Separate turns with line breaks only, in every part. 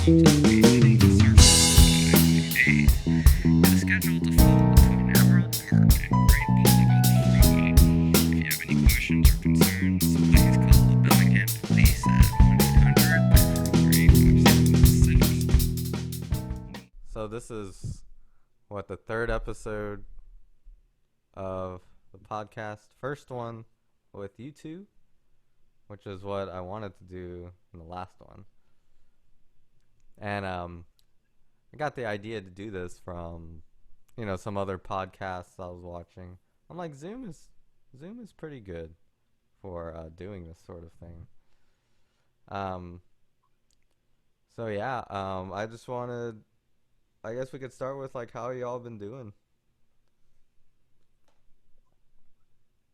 So this is what, the third episode of the podcast. First one with you two, which is what I wanted to do in the last one. And I got the idea to do this from, some other podcasts I was watching. I'm like, Zoom is pretty good for doing this sort of thing. Um, so yeah, I guess we could start with like how y'all been doing.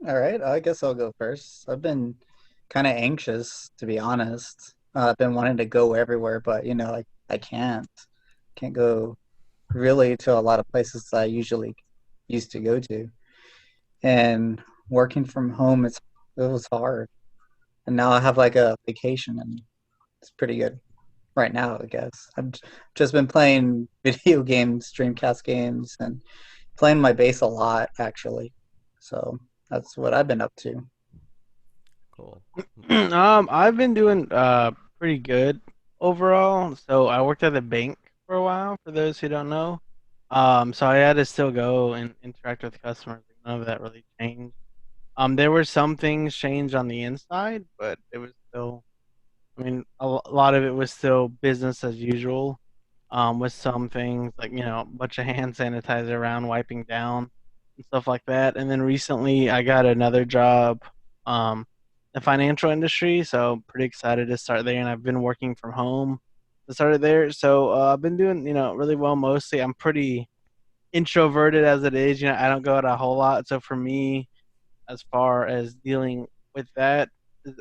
All right, I guess I'll go first. I've been kind of anxious, to be honest. I've been wanting to go everywhere, but I can't. Can't go really to a lot of places that I usually used to go to. And working from home, it was hard. And now I have like a vacation, and it's pretty good right now, I guess. Just been playing video games, Dreamcast games, and playing my bass a lot, actually. So that's what I've been up to.
Cool.
I've been doing pretty good overall. So I worked at a bank for a while, for those who don't know. So I had to still go and interact with customers. None of that really changed. There were some things changed on the inside, but it was still, I mean, a lot of it was still business as usual. With some things like, a bunch of hand sanitizer around, wiping down and stuff like that. And then recently I got another job, the financial industry, so pretty excited to start there. And I've been working from home to start there, so I've been doing, really well. Mostly, I'm pretty introverted as it is. I don't go out a whole lot, so for me, as far as dealing with that,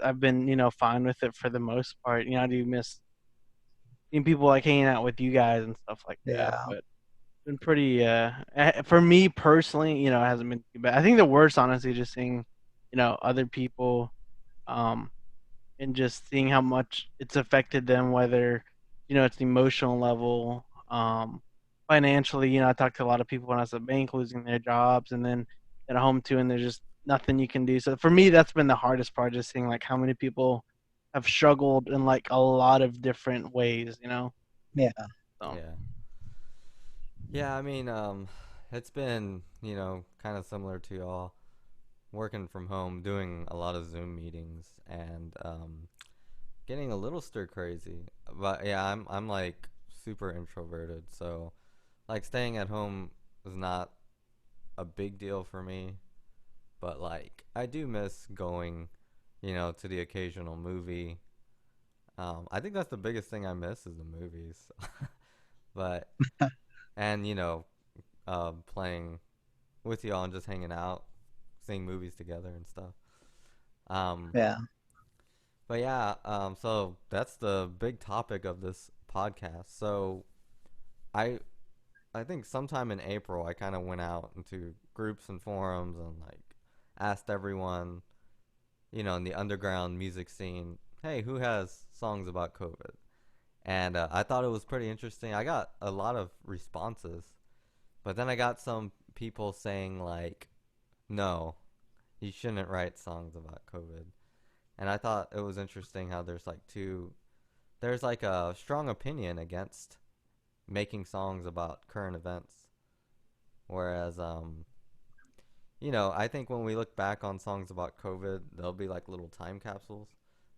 I've been, fine with it for the most part. I do miss people like hanging out with you guys and stuff like that,
Yeah.
but it's been pretty. For me personally, it hasn't been too bad. I think the worst, honestly, just seeing, other people, um, and just seeing how much it's affected them, whether it's the emotional level, financially. I talked to a lot of people when I was at bank losing their jobs, and then at home too, and there's just nothing you can do. So for me, that's been the hardest part, just seeing like how many people have struggled in like a lot of different ways.
Yeah.
So
Yeah. Yeah, I mean, it's been, kind of similar to y'all, working from home, doing a lot of Zoom meetings, and getting a little stir crazy. But yeah, I'm like super introverted, so like staying at home is not a big deal for me. But like I do miss going, to the occasional movie. I think that's the biggest thing I miss is the movies. But and playing with y'all and just hanging out, seeing movies together and stuff. Um,
Yeah.
but yeah, so that's the big topic of this podcast. So I I think sometime in April I kind of went out into groups and forums and like asked everyone, in the underground music scene, hey, who has songs about COVID? And I thought it was pretty interesting. I got a lot of responses, but then I got some people saying like, no, you shouldn't write songs about COVID. And I thought it was interesting how there's like a strong opinion against making songs about current events. Whereas, I think when we look back on songs about COVID, they'll be like little time capsules.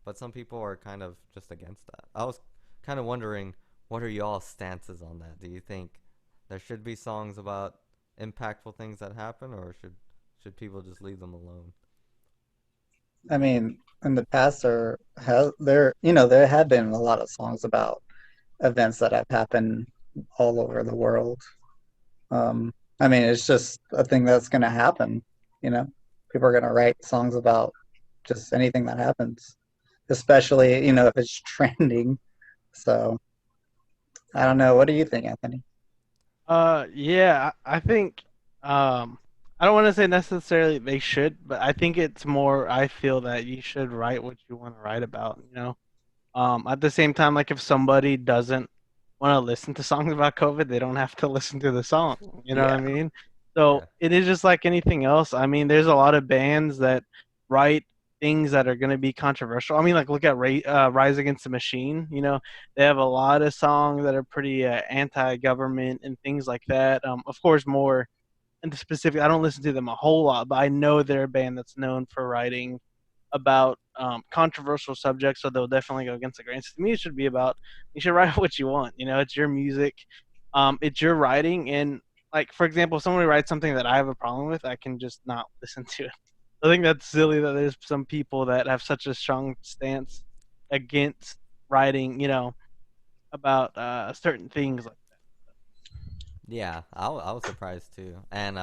But some people are kind of just against that. I was kind of wondering, what are y'all's stances on that? Do you think there should be songs about impactful things that happen, or should people just leave them alone?
I mean, in the past there have been a lot of songs about events that have happened all over the world. I mean, it's just a thing that's going to happen, you know. People are going to write songs about just anything that happens, especially, if it's trending. So, I don't know. What do you think, Anthony?
yeah, I think, I don't want to say necessarily they should, but I think it's more, I feel that you should write what you want to write about. At the same time, like if somebody doesn't want to listen to songs about COVID, they don't have to listen to the song. You know what I
Yeah.
mean? So
Yeah.
it is just like anything else. I mean, there's a lot of bands that write things that are going to be controversial. I mean, like look at Rise Against the Machine. You know, they have a lot of songs that are pretty anti-government and things like that. Of course, more into specific. I don't listen to them a whole lot, but I know they're a band that's known for writing about controversial subjects, so they'll definitely go against the grain. So to me, it should be about you should write what you want. You know, it's your music, it's your writing, and like for example, if somebody writes something that I have a problem with, I can just not listen to it. I think that's silly that there's some people that have such a strong stance against writing, you know, about certain things like
Yeah, I was surprised too, and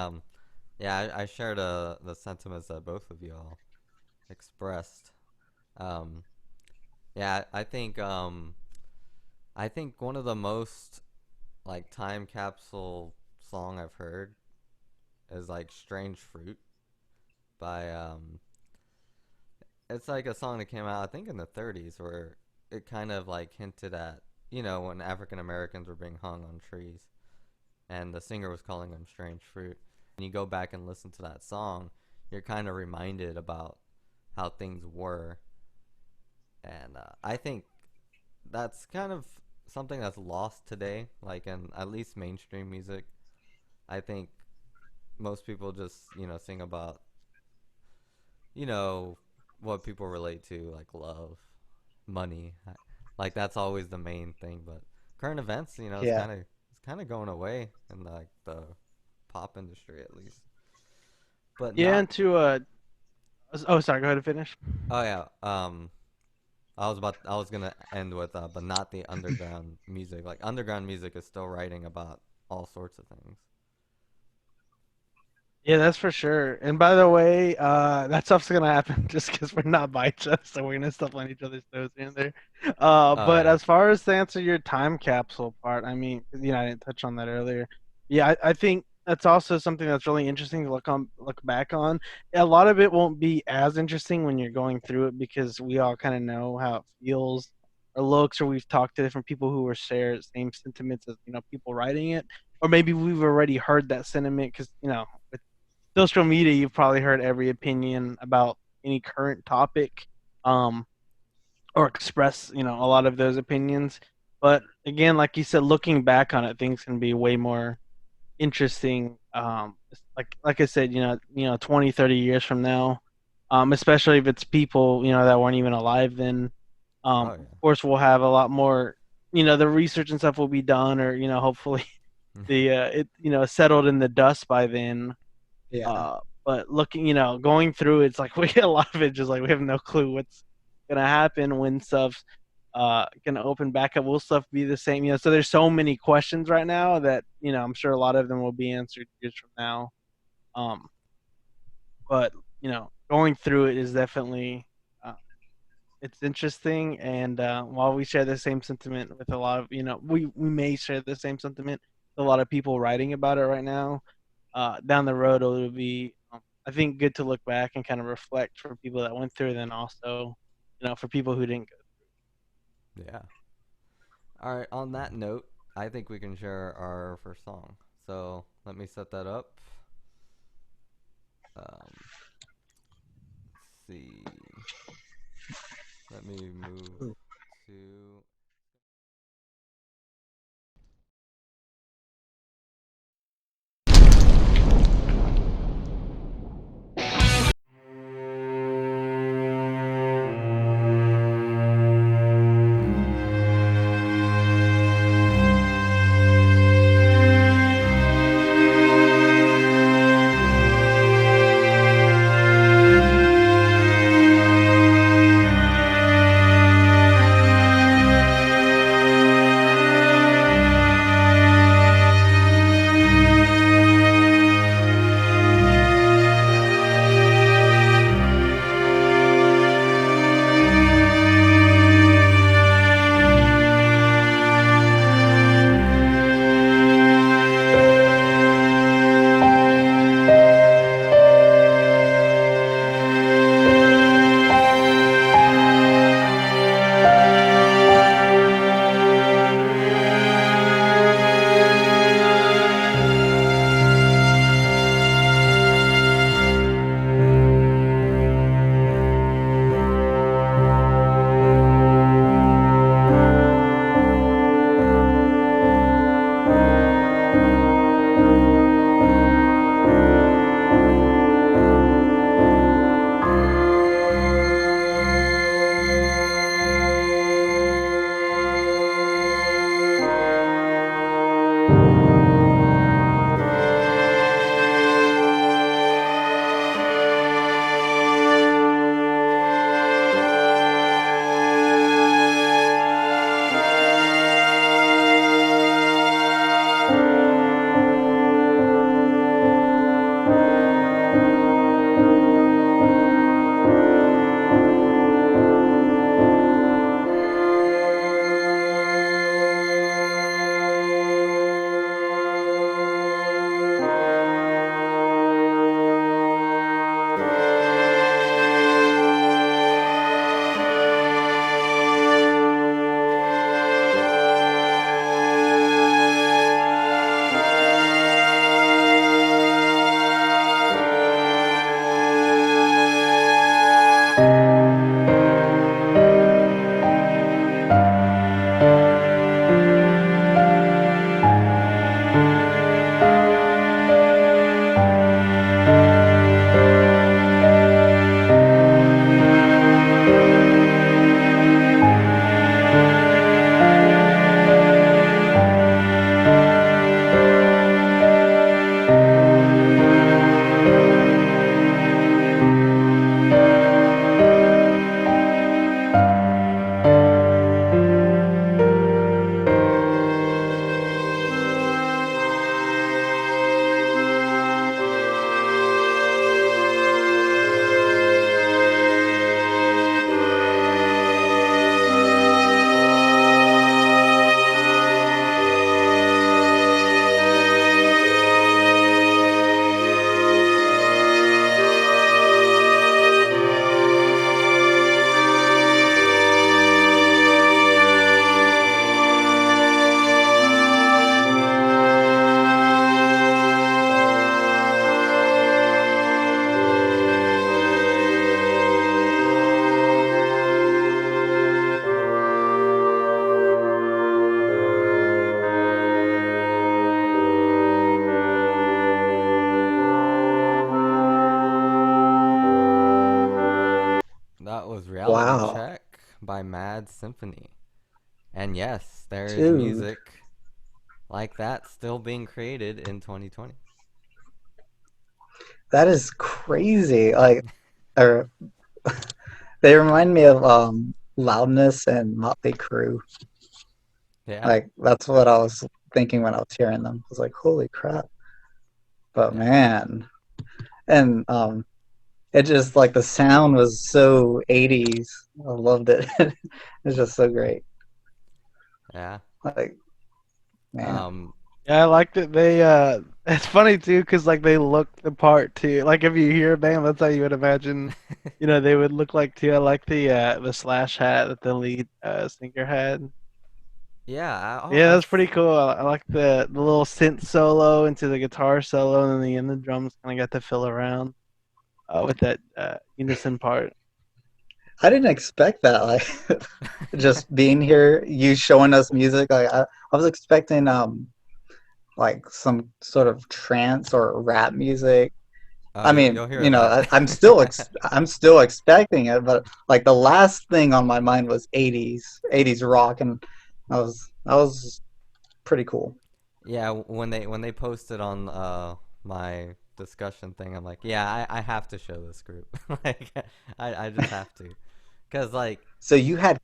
yeah, I shared the sentiments that both of you all expressed. Um, yeah, I think one of the most like time capsule song I've heard is like "Strange Fruit" by It's like a song that came out I think in the 30s where it kind of like hinted at when African Americans were being hung on trees, and the singer was calling them strange fruit. And you go back and listen to that song, you're kind of reminded about how things were. And I think that's kind of something that's lost today, like in at least mainstream music. I think most people just, sing about, you know, what people relate to, like love, money. Like that's always the main thing, but current events,
Yeah.
it's kind of going away in like the pop industry at least. But
that. Yeah,
not
and to oh, sorry, go ahead and finish.
Oh yeah. I was gonna end with but not the underground music. Like underground music is still writing about all sorts of things.
Yeah, that's for sure. And by the way, that stuff's gonna happen just because we're not by each other, so we're gonna step on each other's toes here and there.
Oh
But
yeah.
as far as to answer your time capsule part, I mean, you know, I didn't touch on that earlier. Yeah, I think that's also something that's really interesting to look back on. A lot of it won't be as interesting when you're going through it because we all kind of know how it feels or looks, or we've talked to different people who were share same sentiments as people writing it, or maybe we've already heard that sentiment because with social media, you've probably heard every opinion about any current topic, um, or express, a lot of those opinions. But again, like you said, looking back on it, things can be way more interesting. Like I said, 20, 30 years from now, especially if it's people, that weren't even alive then.
Oh
Of course, we'll have a lot more, the research and stuff will be done, or, hopefully
yeah.
settled in the dust by then.
Yeah.
Uh, but looking, going through it's like we get a lot of it just like we have no clue what's gonna happen when stuff's gonna open back up. Will stuff be the same? So there's so many questions right now that I'm sure a lot of them will be answered years from now. Um, but going through it is definitely uh, it's interesting, and while we share the same sentiment with a lot of we may share the same sentiment with a lot of people writing about it right now. Down the road, it'll be, I think, good to look back and kind of reflect for people that went through, then also, for people who didn't go.
Yeah. All right. On that note, I think we can share our first song. So let me set that up. Let's see. Let me move to. by Mad Symphony. And yes, there is
Dude,
music like that still being created in 2020.
that is crazy. Like, or they remind me of Loudness and Motley Crue.
Yeah,
Like, that's what I was thinking when I was hearing them. I was like, holy crap. But
yeah,
man, and it just like the sound was so 80s. I loved it. It's just so great.
yeah.
Like, man.
Um,
Yeah, I like that they it's funny too because like they look the part too. Like if you hear a band, that's how you would imagine, they would look like too. I like the slash hat that the lead singer had.
yeah.
Yeah, that's pretty cool. I like the little synth solo into the guitar solo, and then the drums kind of got to fill around with that unison part.
I didn't expect that. Like, just being here, you showing us music. Like, I was expecting like some sort of trance or rap music.
Oh,
I mean,
you'll hear that.
I'm still expecting it, but like the last thing on my mind was 80s rock, and that was pretty cool.
Yeah, when they posted on my discussion thing, I'm like, yeah, I have to show this group. Like, I just have to, cause like,
So you had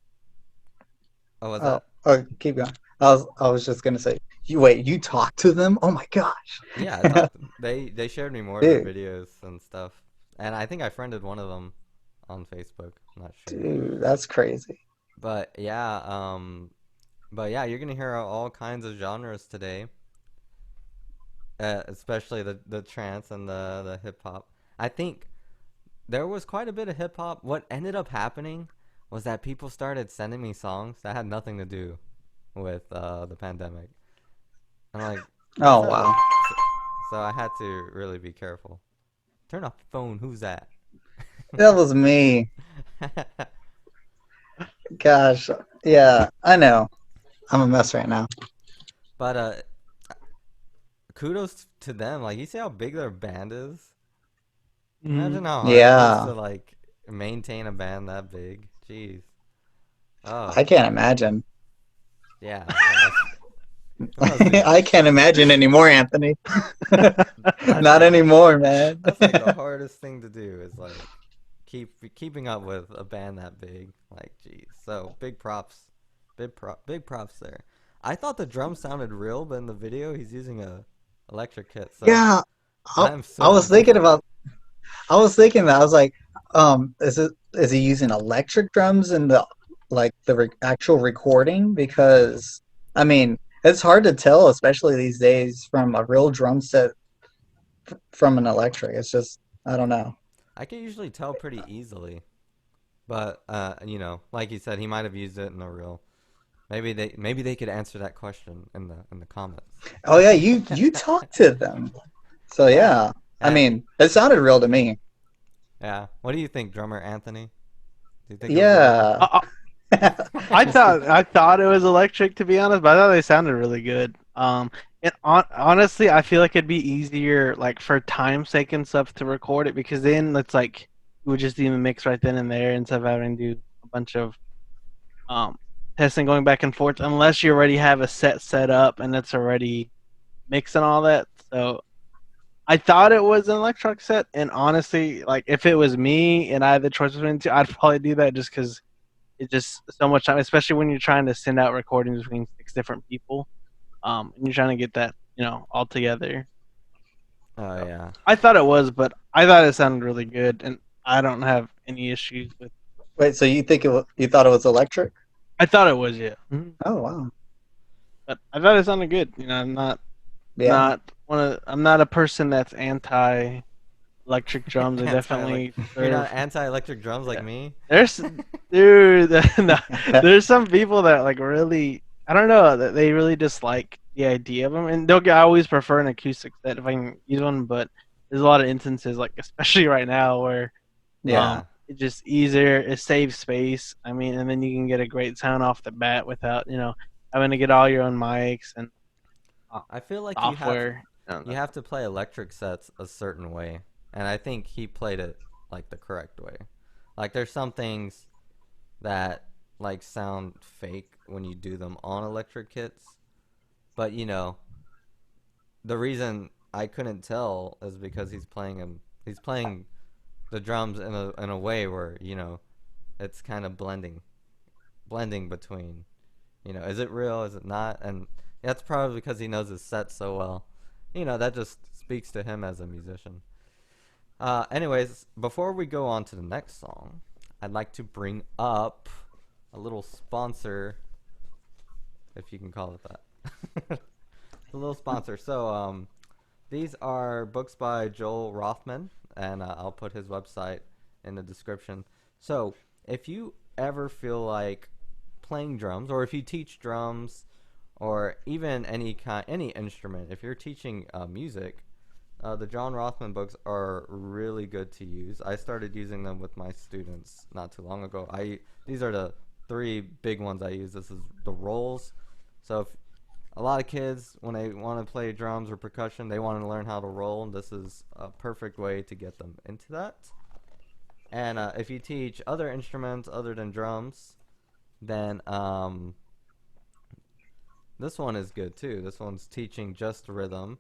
oh, was
oh,
that?
oh keep going. I was just gonna say, you talked to them? Oh my gosh,
Yeah, I talked. They shared me more of their
dude,
videos and stuff, and I think I friended one of them on Facebook. I'm not sure,
dude, that's crazy.
but yeah, you're gonna hear all kinds of genres today, especially the trance and the hip hop. I think there was quite a bit of hip hop. What ended up happening was that people started sending me songs that had nothing to do with the pandemic. I'm like,
Oh
so,
wow,
so, so I had to really be careful. Turn off the phone. Who's that?
that was me. Gosh, yeah, I know. I'm a mess right now.
But kudos to them. Like, you see how big their band is?
Hmm.
Imagine how hard it is
Yeah,
to like maintain a band that big. Jeez. Oh,
I can't imagine.
yeah. It must be.
I can't imagine anymore, Anthony.
That's
Not
like
anymore, man.
that's like the hardest thing to do is like keeping up with a band that big. Like, geez. So big props there. I thought the drums sounded real, but in the video he's using a electric kit. So
Yeah, I,
I'm
I
so
was thinking
confused.
about. I was thinking that. I was like, is he using electric drums in the like the actual recording? Because I mean, it's hard to tell, especially these days, from a real drum set from an electric. It's just I don't know.
I can usually tell pretty easily, but like you said, he might have used it in a real. Maybe they could answer that question in the comments.
Oh yeah, you talked to them, so
Yeah,
yeah. I
and
mean, it sounded real to me.
yeah. What do you think, drummer Anthony? Do you think it was electric?
Yeah.
I, I thought it was electric to be honest, but I thought they sounded really good. And honestly, I feel like it'd be easier, like for time's sake and stuff, to record it because then it's like you would just even mix right then and there instead of having to do a bunch of um testing going back and forth, unless you already have a set up and it's already mixing all that. So I thought it was an electronic set, and honestly, like if it was me and I had the choice between the two, I'd probably do that just because it's just so much time, especially when you're trying to send out recordings between six different people, and you're trying to get that all together.
Oh
So
yeah.
I thought it was, but I thought it sounded really good, and I don't have any issues with.
Wait, so you thought it was electric?
I thought it was, yeah. Mhm.
Oh wow.
But I thought it sounded good. I'm
Yeah.
not I'm not a person that's anti electric drums. I
Anti
definitely
You're not
serve.
anti-electric drums like
Yeah.
me?
There's dude, no, there's some people that like really, I don't know, that they really dislike the idea of them, and I always prefer an acoustic set if I can use one, but there's a lot of instances, like especially right now, where
Yeah.
Yeah.
it's just easier, it saves space. I mean, and then you can get a great sound off the bat without having to get all your own mics and uh,
I feel like
software.
you have to play electric sets a certain way, and I think he played it like the correct way. Like, there's some things that like sound fake when you do them on electric kits. But the reason I couldn't tell is because he's playing the drums in a way where it's kind of blending between, is it real, is it not? And that's probably because he knows his set so well. That just speaks to him as a musician. Anyways, before we go on to the next song, I'd like to bring up a little sponsor, if you can call it that. A little sponsor. So, these are books by Joel Rothman, and I'll put his website in the description. So, if you ever feel like playing drums, or if you teach drums, or even any instrument, if you're teaching music, the John Rothman books are really good to use. I started using them with my students not too long ago. These are the 3 big ones I use. This is the rolls. So if a lot of kids, when they want to play drums or percussion, they want to learn how to roll, and this is a perfect way to get them into that. And if you teach other instruments other than drums, then this one is good too. This one's teaching just rhythm,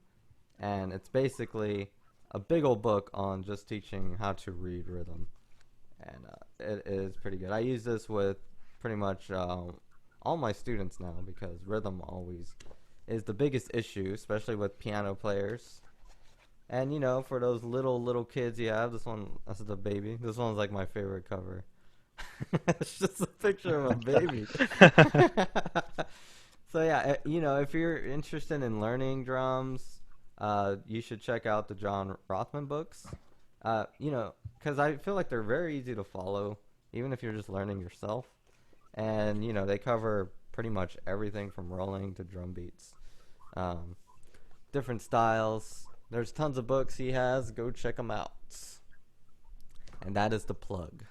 and it's basically a big old book on just teaching how to read rhythm, and it is pretty good. I use this with pretty much all my students now, because rhythm always is the biggest issue, especially with piano players. And for those little kids you have, this is the baby. This one's like my favorite cover. It's just a picture of a baby. So yeah, if you're interested in learning drums, you should check out the John Rothman books. Because I feel like they're very easy to follow, even if you're just learning yourself. And they cover pretty much everything from rolling to drum beats, different styles. There's tons of books he has. Go check them out. And that is the plug.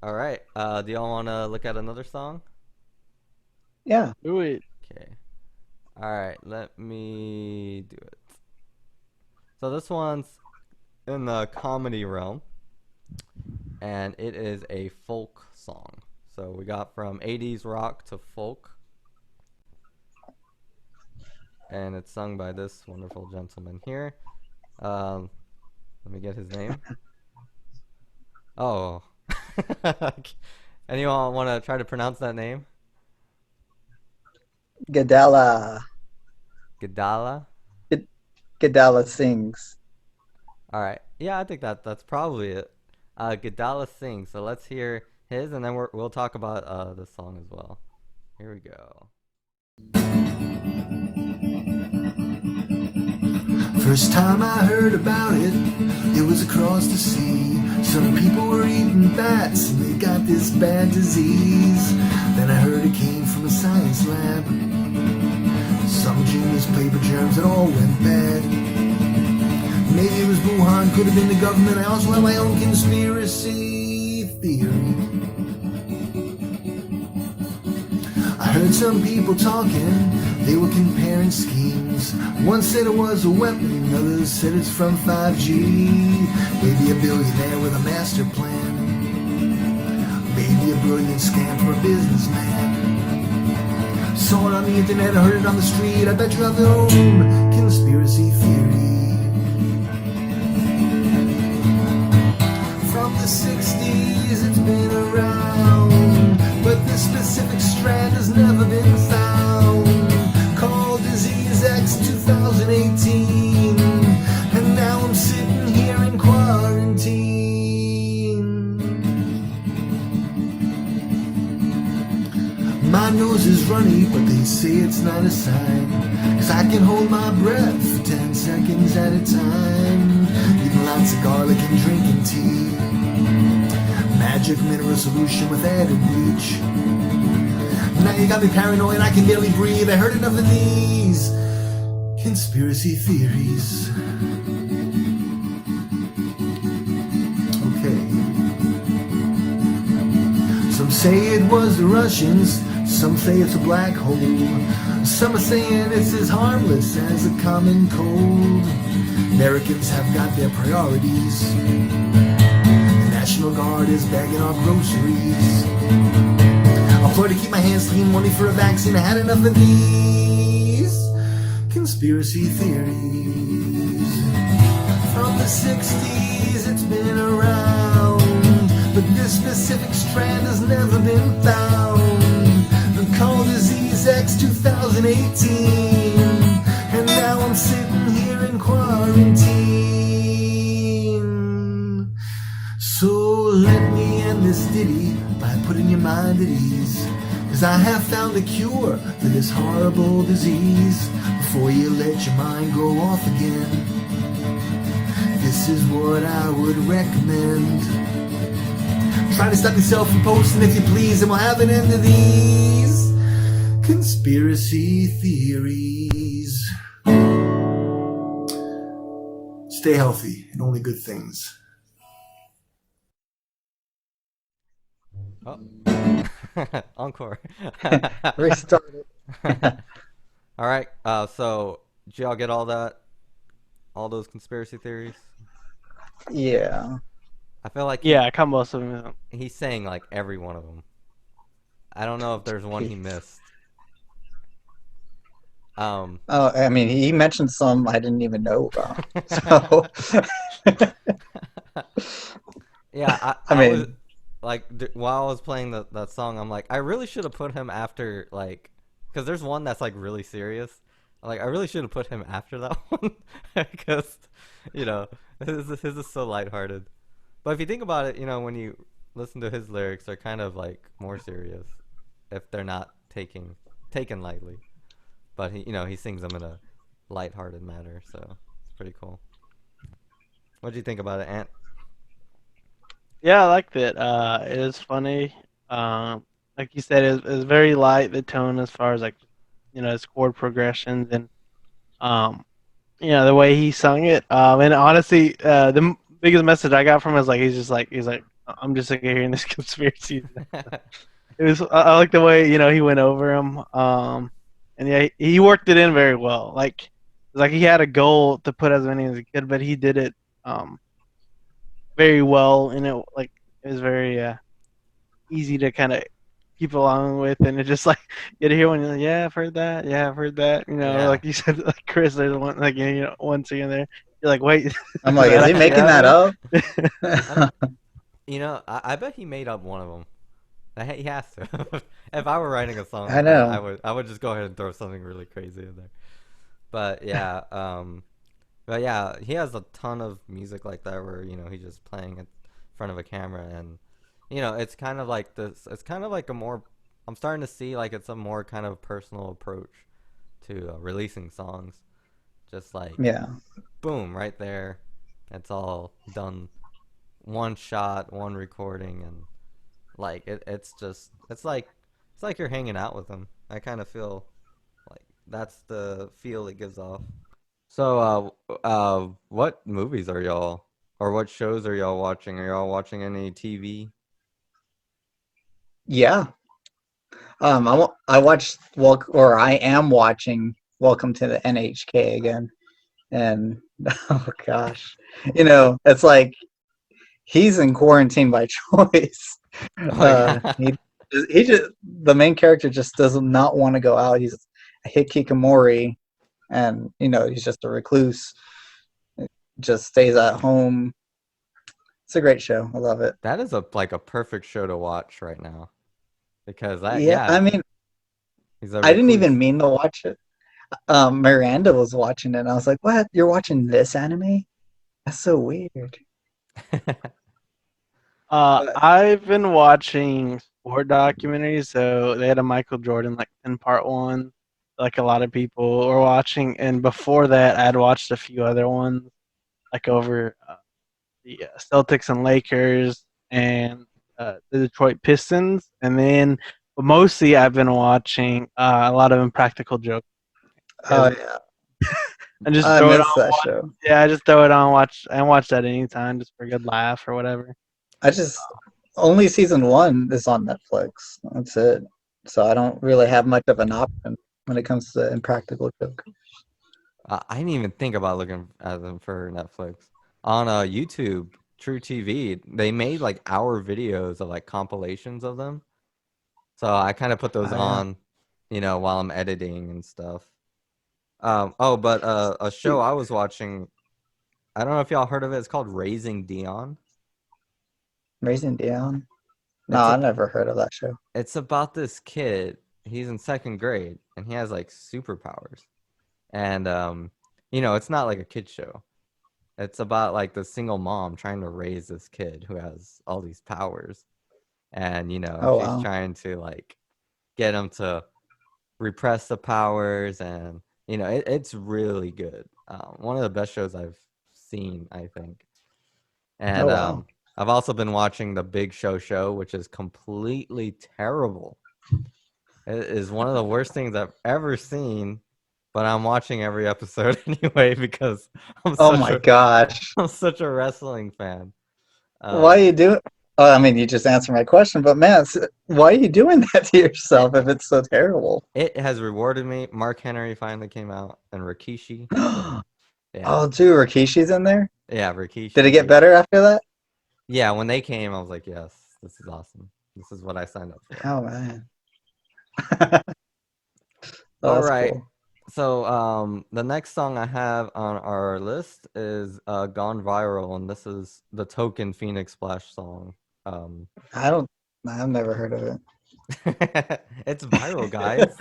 All right. Do y'all want to look at another song?
Yeah.
Do it.
Okay. All right. Let me do it. So this one's in the comedy realm, and it is a folk song. So we got from 80s rock to folk, and it's sung by this wonderful gentleman here. Let me get his name. Oh. Anyone want to try to pronounce that name?
Gedalya Sings.
All right. Yeah, I think that's probably it. Gedalya Sings. So let's hear his, and then we'll talk about the song as well. Here we go.
First time I heard about it, it was across the sea. Some people were eating bats and they got this bad disease. Then I heard it came from a science lab. Some genius paper germs that all went bad. Maybe it was Wuhan, could have been the government. I also have my own conspiracy theory. I heard some people talking, they were comparing schemes. One said it was a weapon, others said it's from 5G. Maybe a billionaire with a master plan. Maybe a brilliant scam for a businessman. Saw it on the internet, I heard it on the street. I bet you have your own conspiracy theory. From the 60s it's been around, but this specific strand has never been found. Called Disease X 2018, and now I'm sitting here in quarantine. My nose is runny, but they say it's not a sign, 'cause I can hold my breath for 10 seconds at a time. Eating lots of garlic and drinking tea. Magic mineral solution with added bleach. Now you got me paranoid, I can barely breathe. I heard enough of these conspiracy theories. Okay. Some say it was the Russians, some say it's a black hole. Some are saying it's as harmless as a common cold. Americans have got their priorities. National Guard is bagging our groceries. Employed to keep my hands clean, money for a vaccine. I had enough of these conspiracy theories. From the 60s, it's been around, but this specific strand has never been found. Called Disease X 2018, and now I'm sitting here in quarantine. So let me end this ditty by putting your mind at ease, 'cause I have found a cure for this horrible disease. Before you let your mind go off again, this is what I would recommend. Try to stop yourself from posting if you please, and we'll have an end to these conspiracy theories. Stay healthy and only good things.
Oh. Encore.
Restart it.
All right. So did y'all get all that? All those conspiracy theories?
Yeah.
I feel like
Yeah, I caught most of them.
he's saying like every one of them. I don't know if there's one he missed.
Oh, I mean, he mentioned some I didn't even know about. So,
Yeah,
I
I was
mean,
like while I was playing that song, I'm like, I really should have put him after like, because there's one that's like really serious. Like, I really should have put him after that one because, his is so lighthearted. But if you think about it, when you listen to his lyrics, they're kind of like more serious if they're not taken lightly. But he sings them in a lighthearted manner, so it's pretty cool. What do you think about it, Ant?
Yeah, I liked it. It was funny. Like you said, it was very light, the tone as far as like, his chord progressions and the way he sung it. And honestly, biggest message I got from him is like he's like I'm just sick of hearing this conspiracy. It was I like the way he went over him. And yeah, he worked it in very well. Like he had a goal to put as many as he could, but he did it very well, and it was very easy to kind of keep along with, and it just like you hear one, you're like, yeah, I've heard that, yeah, I've heard that,
Yeah.
like you said, like Chris, there's one like one scene there, you're like, wait,
I'm like,
that
is he
actually
making that
happened?
up?
I bet he made up one of them. He has to. If I were writing a song
I
like that,
know.
I would just go ahead and throw something really crazy in there. But yeah, he has a ton of music like that where he's just playing in front of a camera, and it's kind of like this. It's kind of like a more. I'm starting to see like it's a more kind of personal approach to releasing songs. Just like
Yeah.
boom, right there. It's all done, one shot, one recording, and like it's like you're hanging out with them. I kind of feel like that's the feel it gives off. So what movies are y'all, or what shows are y'all watching? Are y'all watching any TV?
Yeah. I watched or I am watching Welcome to the NHK again, and oh gosh, it's like he's in quarantine by choice.
Oh yeah.
He just the main character just does not want to go out. He's a hikikomori, and he's just a recluse. Just stays at home. It's a great show. I love it.
That is a perfect show to watch right now because
Yeah, I mean,
he's a
I didn't even
recluse.
mean to watch it. Miranda was watching it, and I was like, "What? You're watching this anime? That's so weird." But
I've been watching sport documentaries. So they had a Michael Jordan like 10-part one, like a lot of people were watching. And before that, I'd watched a few other ones, like over the Celtics and Lakers and the Detroit Pistons. And then, but mostly, I've been watching a lot of Impractical Jokers.
oh
'Cause
yeah,
I just
I
throw it
miss
on.
that show.
Yeah, I just throw it on. Watch that anytime, just for a good laugh or whatever.
I just only season one is on Netflix. That's it. So I don't really have much of an option when it comes to Impractical Joke.
I didn't even think about looking at them for Netflix. On YouTube, True TV, they made like hour videos of like compilations of them. So I kind of put those
Oh, yeah.
on, while I'm editing and stuff. But a show I was watching, I don't know if y'all heard of it. It's called Raising Dion.
Raising Dion. No,
It's
I
a
never heard of that show.
it's about this kid. He's in second grade and he has like superpowers. And it's not like a kid show. It's about like the single mom trying to raise this kid who has all these powers. And
Oh,
she's
wow.
trying to like get him to repress the powers, and it's really good. One of the best shows I've seen, I think.
Oh,
And
wow.
I've also been watching The Big Show, which is completely terrible. It is one of the worst things I've ever seen, but I'm watching every episode anyway because I'm
Oh
such
my
a
gosh.
I'm such a wrestling fan.
Why are
Um,
you doing? Oh, I mean, you just answered my question, but man, why are you doing that to
it
yourself if it's so terrible?
it has rewarded me. Mark Henry finally came out, and Rikishi. So yeah,
Oh, dude, Rikishi's in there?
yeah,
Did it
Rikishi.
get better after that?
Yeah, when they came, I was like, yes, this is awesome. This is what I signed up for.
Oh, man. Oh,
All
that's
right.
cool.
So the next song I have on our list is Gone Viral, and this is the Token Phoenix Splash song. Um,
I don't, I've never heard of it.
it's viral, guys.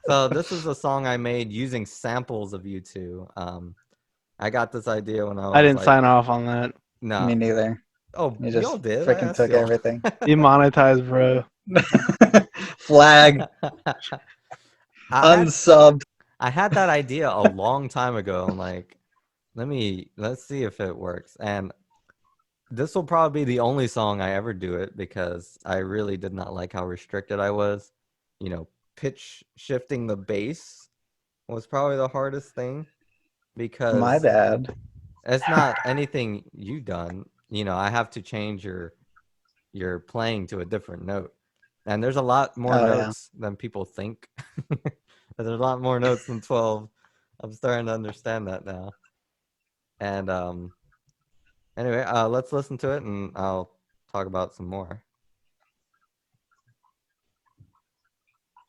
So this is a song I made using samples of U2. I got this idea when I
I
was
didn't
like,
sign off on that.
no.
Me neither.
Oh,
You
y'all
just
did. I
freaking
asked
took
y'all.
everything.
Demonetized, bro.
Flag,
I
unsubbed.
had that idea a long time ago. I'm like, let's see if it works. And this will probably be the only song I ever do it because I really did not like how restricted I was. Pitch shifting the bass was probably the hardest thing
My
because
bad.
it's not anything you done. I have to change your playing to a different note. And there's a lot more
Oh, yeah.
notes than people think. There's a lot more notes than 12. I'm starting to understand that now. And anyway, let's listen to it and I'll talk about some more.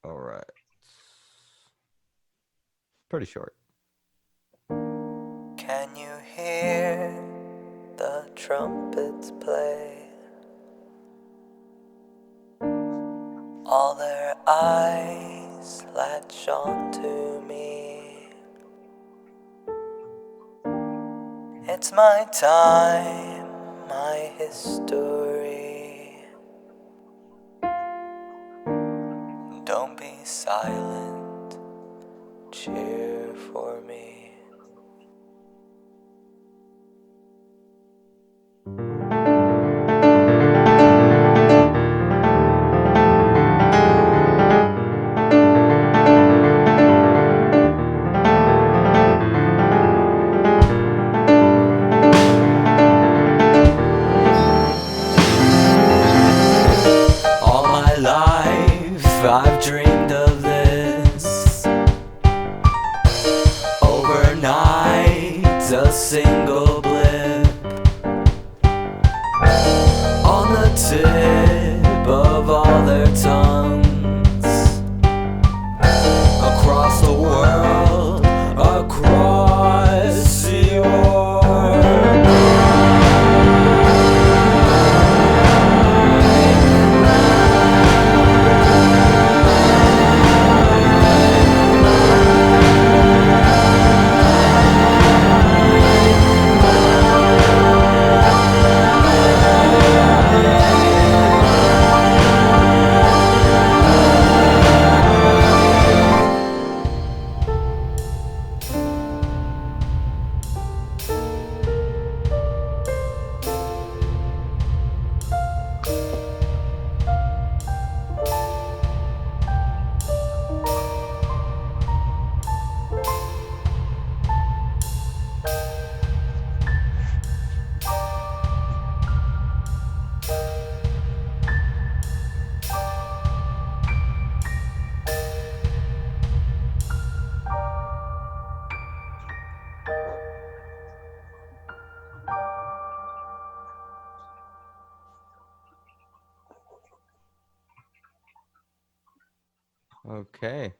All right. Pretty short.
Can you hear the trumpets play? All their eyes latch onto me. It's my time, my history. Don't be silent, cheer for me. All my life I've dreamed of this. Overnight, a single blip on the tip of all their tongues. Across the world, across your
Okay.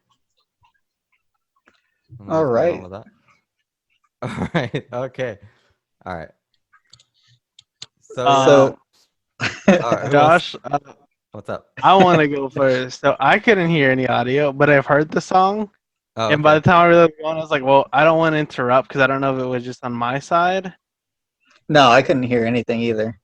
I don't know
All
what's going on
right.
with that. All right. Okay. All right. So yeah.
So,
All right. Who wants?
Josh,
What's up?
I want to go first. So I couldn't hear any audio, but I've heard the song.
Oh,
And by
okay.
the time I realized going, I was like, well, I don't want to interrupt because I don't know if it was just on my side.
no, I couldn't hear anything either.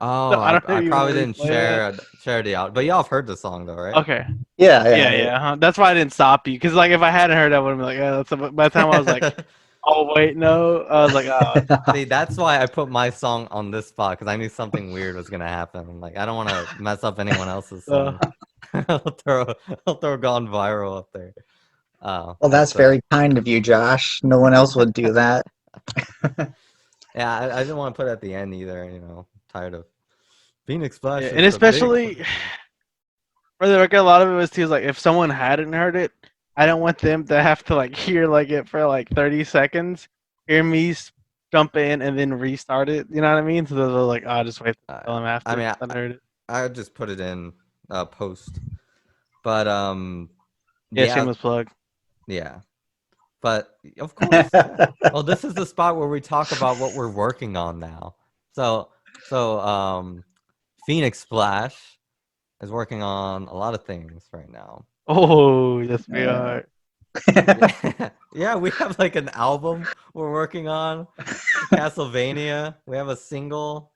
Oh,
So I don't know
I
if you want
probably
to
didn't
replay
share the out, but y'all have heard the song though, right?
that. Okay.
Yeah,
Yeah,
yeah.
yeah. That's why I didn't stop you. Because, like, if I hadn't heard, I would have been like, oh, that's by the time I was like, oh, wait, no. I was like, oh.
See, that's why I put my song on this spot because I knew something weird was gonna happen. I'm like, I don't want to mess up anyone else's
So,
song. I'll throw Gone Viral up there.
Well, that's
So
very kind of you, Josh. No one else would do that.
yeah, I didn't want to put it at the end either. You know, tired of Phoenix Splash
yeah.
is
And
the big one.
especially, for the record, a lot of it was too, like, if someone hadn't heard it, I don't want them to have to, like, hear, like, it for, like, 30 seconds, hear me jump in, and then restart it. You know what I mean? So they're like, oh, I'll just wait to tell them
I
after
mean,
I heard it.
I just put it in post, but
Yeah,
yeah,
shameless plug.
yeah. But of course, well, this is the spot where we talk about what we're working on now. So Phoenix Splash is working on a lot of things right now.
Oh, yes, we are.
Yeah, we have like an album we're working on, Castlevania. We have a single.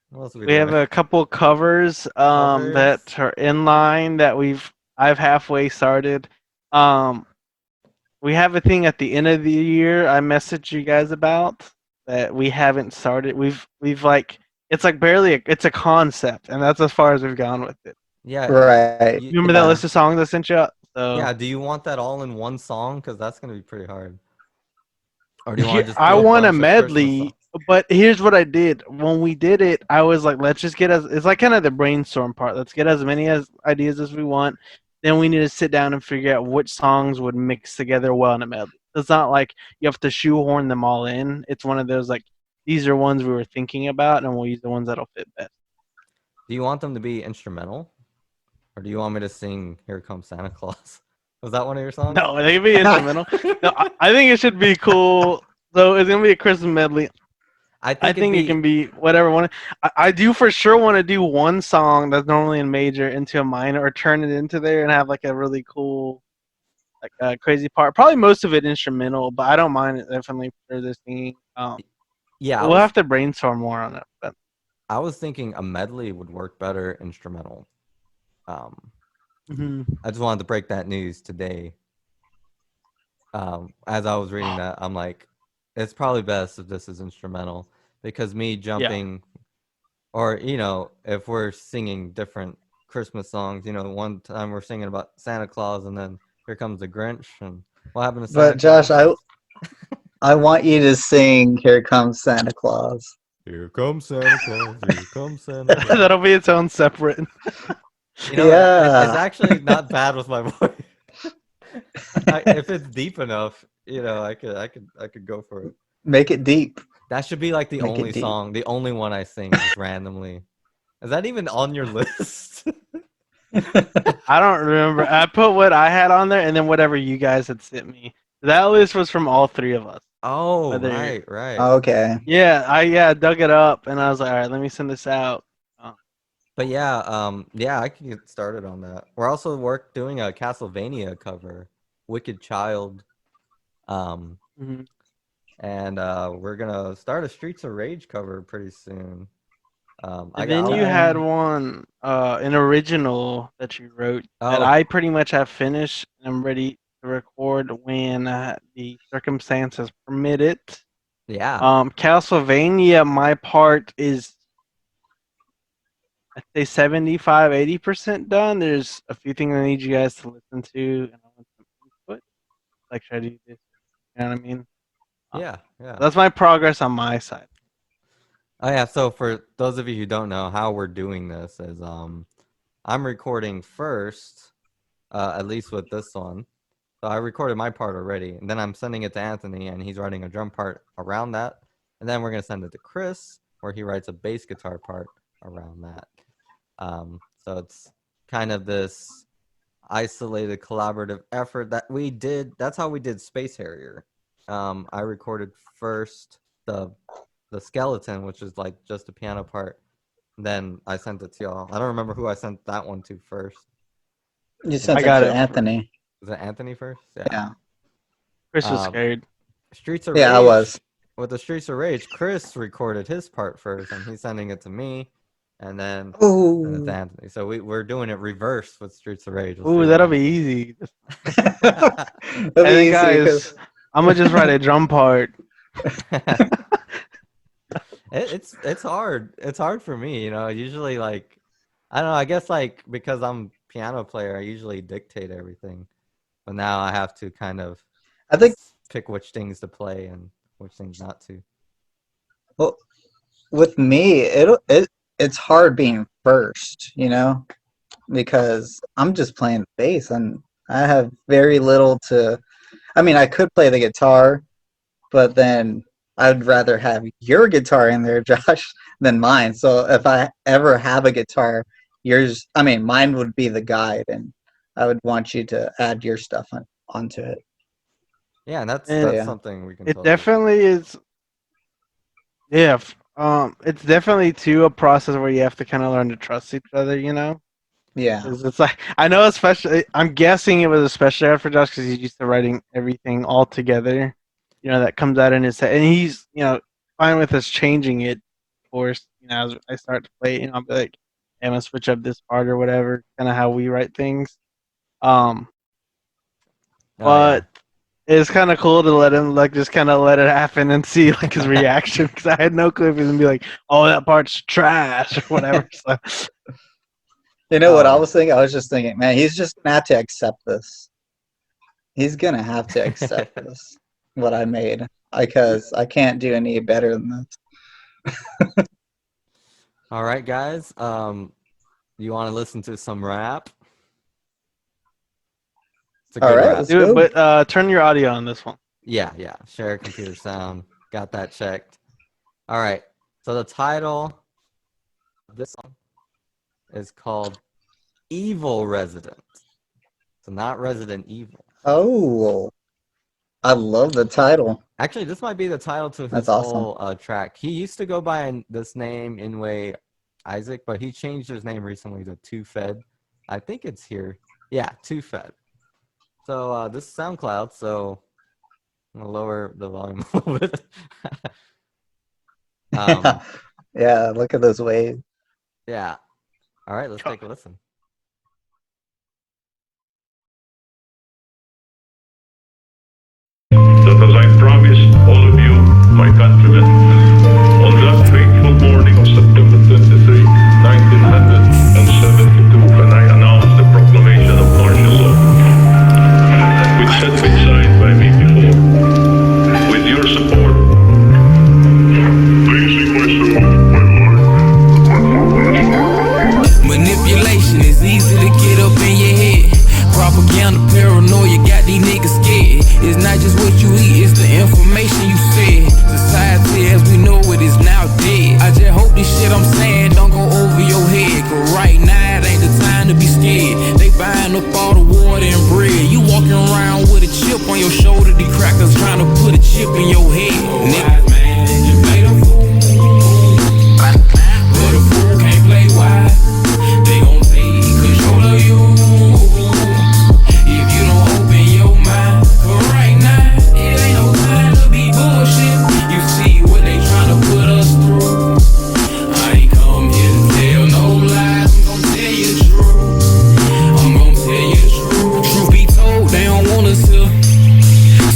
What else are we
We have
doing?
a couple covers
Covers.
that are in line that I've halfway started. Um, we have a thing at the end of the year I messaged you guys about that we haven't started. We've like it's like it's a concept, and that's as far as we've gone with it.
Yeah,
Right.
you,
Remember that
Yeah.
list of songs I sent you?
yeah.
So
Do you want that all in one song? Because that's gonna be pretty hard. Or do you want to just
I
do a
want a
bunch of Christmas songs?
medley, but here's what I did. When we did it, I was like, let's just get it's like kind of the brainstorm part. Let's get as many ideas as we want. Then we need to sit down and figure out which songs would mix together well in a medley. It's not like you have to shoehorn them all in. It's one of those like these are ones we were thinking about, and we'll use the ones that'll fit best.
Do you want them to be instrumental? Or do you want me to sing Here Comes Santa Claus? Was that one of your songs?
No, they can be instrumental. No, I think it should be cool. So it's gonna be a Christmas medley.
I
I
think it'd
think it
be
can be whatever one. I do for sure want to do one song that's normally in major into a minor, or turn it into there and have like a really cool, like crazy part. Probably most of it instrumental, but I don't mind it definitely for the singing.
yeah,
We'll have to brainstorm more on it. But
I was thinking a medley would work better instrumental. I just wanted to break that news today. As I was reading that, I'm like, it's probably best if this is instrumental because me jumping, or you know, if we're singing different Christmas songs, you know, one time we're singing about Santa Claus and then here comes the Grinch, and what happened to Santa
But Josh,
Claus?
I want you to sing "Here Comes Santa Claus."
Here comes Santa Claus. Here comes Santa Claus.
that'll be its own separate.
You know, it's
Yeah.
actually not bad with my voice. If it's deep enough, you know, I could go for it.
Make it deep.
That should be like the
Make it
only
deep.
song, the only one I sing just randomly. Is that even on your list?
I don't remember. I put what I had on there, and then whatever you guys had sent me. That list was from all three of us.
Oh,
Whether-
right.
Okay.
Yeah, I dug it up, and I was like, all right, let me send this out.
But yeah, I can get started on that. We're also doing a Castlevania cover, Wicked Child.
Mhm.
And we're gonna start a Streets of Rage cover pretty soon.
And then you had one, an original that you wrote that I pretty much have finished. I'm ready to record when the circumstances permit it.
Yeah.
Castlevania, my part is, I'd say 75, 80% done. There's a few things I need you guys to listen to, and I want some input. Like, should I do this? You know what I mean?
Yeah.
That's my progress on my side.
Oh yeah, so for those of you who don't know how we're doing this is I'm recording first, at least with this one. So I recorded my part already, and then I'm sending it to Anthony, and he's writing a drum part around that. And then we're gonna send it to Chris, where he writes a bass guitar part around that. So it's kind of this isolated collaborative effort that we did. That's how we did Space Harrier. I recorded first the skeleton, which is like just a piano part. Then I sent it to y'all. I don't remember who I sent that one to first.
You sent
I
it
got
to
it.
Anthony.
Was it Anthony first?
Yeah.
Chris was
Um,
scared.
Streets of Rage.
Yeah, I was.
With the Streets of Rage, Chris recorded his part first, and he's sending it to me, and then sent it
Ooh.
to Anthony. So we're doing it reverse with Streets of Rage. We'll
Ooh,
see
that'll
what
be easy.
That'd
And
be
then,
easy,
guys,
'cause-
I'm gonna just write a drum part.
it's hard. It's hard for me, you know. Usually, like, I don't know. I guess like because I'm piano player, I usually dictate everything, but now I have to kind of
I think
pick which things to play and which things not to.
well, with me, it's hard being first, you know, because I'm just playing bass and I have very little to. I mean, I could play the guitar, but then I'd rather have your guitar in there, Josh, than mine. So if I ever have a guitar, mine would be the guide, and I would want you to add your stuff onto it.
Yeah, and that's
And-
Yeah.
something we can.
It
totally
definitely is. Yeah, it's definitely too a process where you have to kind of learn to trust each other. You know,
Yeah.
'cause it's like I know, especially I'm guessing it was especially hard for Josh because he's used to writing everything all together. You know, that comes out in his head, and he's fine with us changing it. Of course, as I start to play, I'll be like, hey, I'm gonna switch up this part or whatever. Kind of how we write things.
Oh,
But it's kind of cool to let him just kind of let it happen and see his reaction because I had no clue if he was gonna be like, "Oh, that part's trash" or whatever. So,
You know what I
Oh.
was thinking? I was just thinking, man, he's just gonna have to accept this. He's gonna have to accept this, what I made, because I can't do any better than this.
All right, guys. You want to listen to some rap? It's a
All
good
right,
rap.
let's
do
go.
it, but turn your audio on this one.
Yeah. Share computer sound. Got that checked. All right. So the title of this song is called Evil Resident. So not Resident Evil.
Oh, I love the title.
Actually, this might be the title to his
That's awesome.
whole track. He used to go by this name, Inway Isaac, but he changed his name recently to Two Fed. I think it's here. Yeah, Two Fed. So this is SoundCloud, so I'm going to lower the volume a little bit.
Yeah, look at those waves.
Yeah. All right, let's take a listen.
That as I promised all of you, my countrymen, on that fateful morning of September 23, 1972, when I announced the proclamation of martial law, which had been signed by me before, with your support. Basic question, my lord.
Manipulation is easy to get up in your head. Propaganda, paranoia, got these niggas scared. It's not just what you eat, it's the information you fed. Society as we know it is now dead. I just hope this shit I'm saying don't go over your head. Cause right now it ain't the time to be scared. They buying up all the water and bread. You walking around with a chip on your shoulder. These crackers trying to put a chip in your head. Nigga, man, you made a fool. But a fool can't play wise. They gon' take control of you. If you don't open your mind, but right now, it ain't no time to be bullshit. You see what they tryna put us through. I ain't come here to tell no lies. I'm gon' tell you the truth. I'm gon' tell you the truth. Truth be told, they don't want us here.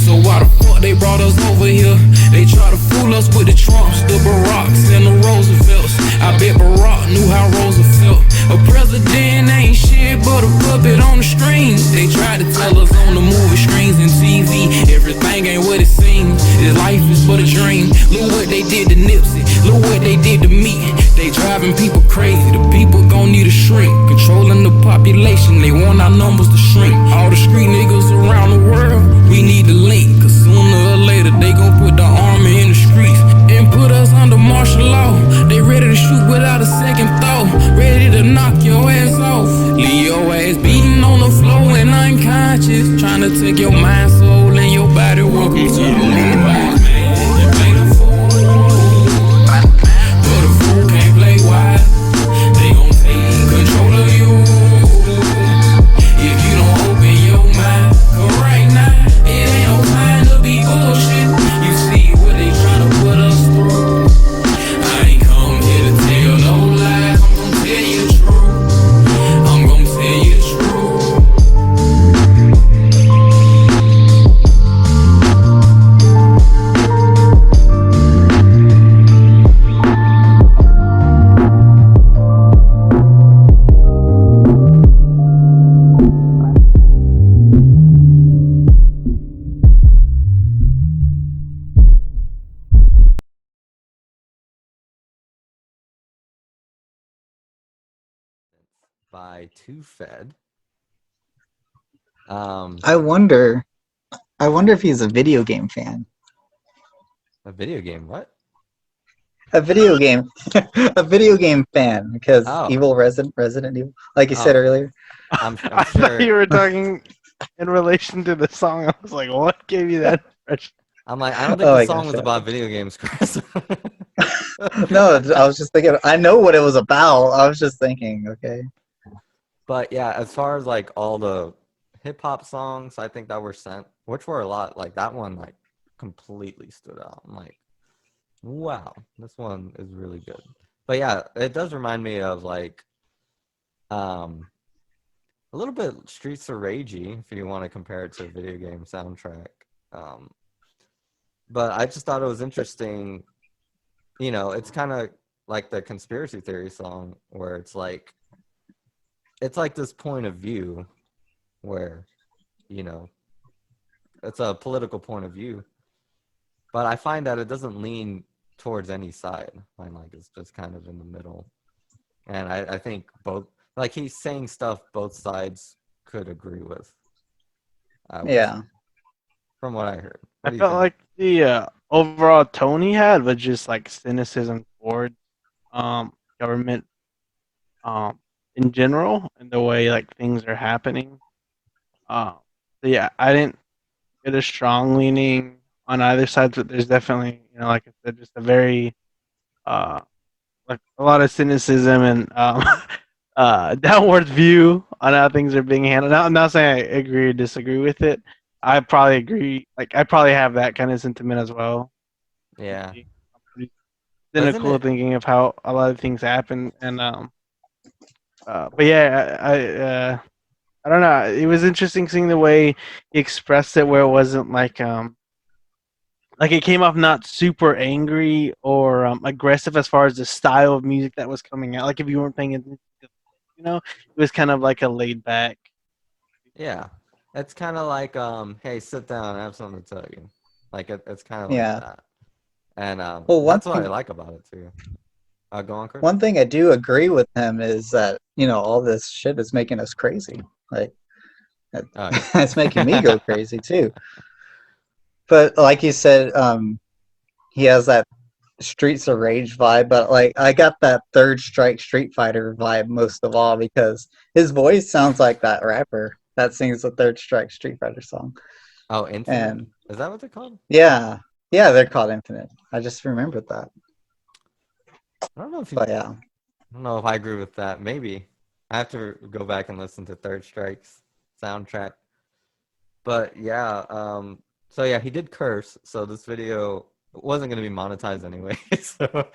So why the fuck they brought us over here? They try to fool us with the Trumps, the Baracks, and the Roosevelts. I bet Barack knew how Rosa felt. A president ain't shit but a puppet on the screen. They tried to tell us on the movie screens and TV, everything ain't what it seems. This life is but a dream. Look what they did to Nipsey, look what they did to me. They driving people crazy, the people gon' need a shrink. Controlling the population, they want our numbers to shrink. All the street niggas around the world, we need to link. Cause sooner or later they gon' put the army in the streets and put us under martial law. They ready to shoot without a second thought, ready to knock your ass off. Leave your ass beating on the floor take your mind, soul, and your body. Welcome to the new wise man. You play the fool, but a fool can't play wise. They gon' take control of you if you don't open your mind. 'Cause right now, it ain't no time to be bullshit. You see what they tryna put us through. I ain't come here to tell no lies. I'm gon' tell you the truth. I'm gon' tell you the truth.
by Two Fed.
I wonder if he's a video game fan.
A video game? What?
A video game, a video game fan, because
Oh.
Resident Evil, like you said
Oh.
earlier.
I'm
I
sure.
thought you were talking in relation to the song. I was like, what gave you that impression?
I'm like, I don't think
Oh
the
my
song
gosh,
was
yeah.
about video games, Chris.
No, I was just thinking. I know what it was about. I was just thinking. Okay.
But yeah, as far as like all the hip hop songs, I think that were sent, which were a lot, like that one, like completely stood out. I'm like, wow, this one is really good. But yeah, it does remind me of like, a little bit Streets of Ragey, if you want to compare it to a video game soundtrack. But I just thought it was interesting. You know, it's kind of like the conspiracy theory song where it's like this point of view where, you know, it's a political point of view. But I find that it doesn't lean towards any side. I find like it's just kind of in the middle. And I think both, like he's saying stuff both sides could agree with.
Yeah.
From what I heard.
I
What do you
felt
think?
like the overall tone he had was just like cynicism towards government in general and the way like things are happening. So yeah, I didn't get a strong leaning on either side, but there's definitely, you know, like I said, just a very uh like a lot of cynicism and downward view on how things are being handled. Now, I'm not saying I agree or disagree with it. I probably agree. Like I probably have that kind of sentiment as well.
Yeah.
I'm pretty
Doesn't
cynical
it?
thinking of how a lot of things happen, and but yeah, I don't know. It was interesting seeing the way he expressed it, where it wasn't like it came off not super angry or aggressive as far as the style of music that was coming out. Like if you weren't paying attention, you know, it was kind of like a laid back.
Yeah. It's kind of like, hey, sit down, I have something to tell you. Like it's kind of like
Yeah.
that. And
Well,
that's what I like about it too. Go on, Chris.
one thing I do agree with him is that all this shit is making us crazy. Like,
Oh, yeah.
it's making me go crazy too. But like you said, he has that Streets of Rage vibe, but like I got that Third Strike Street Fighter vibe most of all because his voice sounds like that rapper that sings the Third Strike Street Fighter song.
Oh, Infinite?
And
Is that what they're called?
yeah, they're called Infinite. I just remembered that.
I don't know if
But yeah,
I don't know if I agree with that. Maybe I have to go back and listen to Third Strike's soundtrack. But yeah, so yeah, he did curse. So this video wasn't gonna be monetized anyway, so